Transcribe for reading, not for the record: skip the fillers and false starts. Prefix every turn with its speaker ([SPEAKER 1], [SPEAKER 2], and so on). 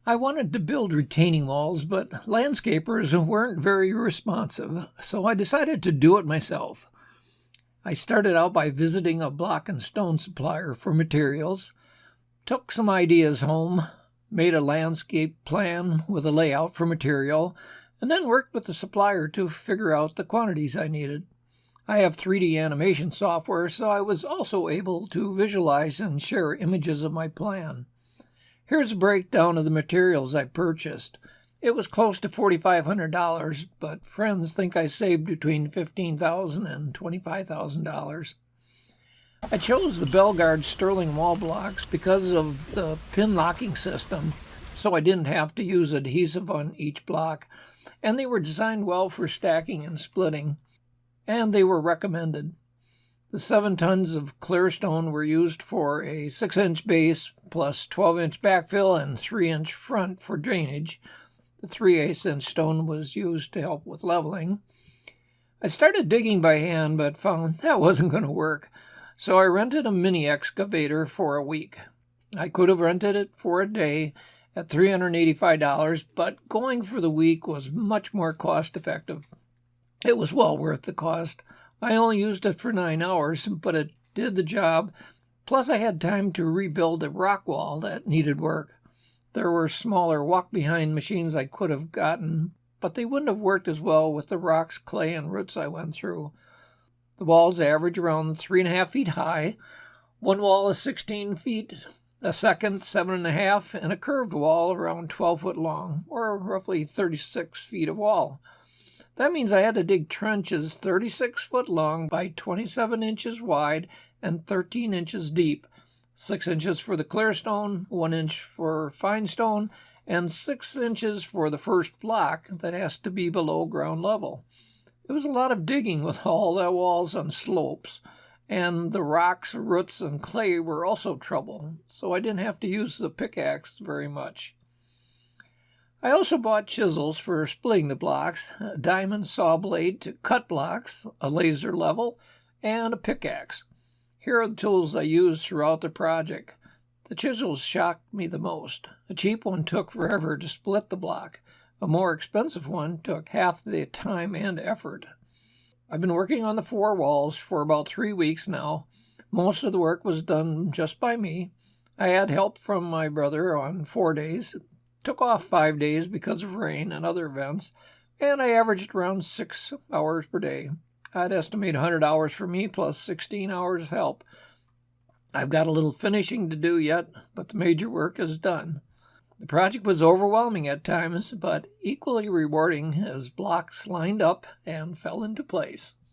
[SPEAKER 1] I wanted to build retaining walls, but landscapers weren't very responsive, so I decided to do it myself. I started out by visiting a block and stone supplier for materials, took some ideas home, made a landscape plan with a layout for material, and then worked with the supplier to figure out the quantities I needed. I have 3D animation software, so I was also able to visualize and share images of my plan. Here's a breakdown of the materials I purchased. It was close to $4,500, but friends think I saved between $15,000 and $25,000. I chose the Belgard Sterling wall blocks because of the pin locking system, so I didn't have to use adhesive on each block, and they were designed well for stacking and splitting, and they were recommended. The 7 tons of clear stone were used for a 6-inch base plus 12-inch backfill and 3-inch front for drainage. The 3/8-inch stone was used to help with leveling. I started digging by hand but found that wasn't going to work, so I rented a mini-excavator for a week. I could have rented it for a day at $385, but going for the week was much more cost-effective. It was well worth the cost. I only used it for 9 hours, but it did the job. Plus, I had time to rebuild a rock wall that needed work. There were smaller walk-behind machines I could have gotten, but they wouldn't have worked as well with the rocks, clay, and roots I went through. The walls average around 3.5 feet high. One wall is 16 feet, a second 7.5, and a curved wall around 12 foot long, or roughly 36 feet of wall. That means I had to dig trenches 36 foot long by 27 inches wide and 13 inches deep, 6 inches for the clear stone, 1 inch for fine stone, and 6 inches for the first block that has to be below ground level. It was a lot of digging with all the walls on slopes, and the rocks, roots, and clay were also trouble, so I didn't have to use the pickaxe very much. I also bought chisels for splitting the blocks, a diamond saw blade to cut blocks, a laser level, and a pickaxe. Here are the tools I used throughout the project. The chisels shocked me the most. A cheap one took forever to split the block. A more expensive one took half the time and effort. I've been working on the 4 walls for about 3 weeks now. Most of the work was done just by me. I had help from my brother on 4 days. Took off 5 days because of rain and other events, and I averaged around 6 hours per day. I'd estimate 100 hours for me plus 16 hours of help. I've got a little finishing to do yet, but the major work is done. The project was overwhelming at times, but equally rewarding as blocks lined up and fell into place.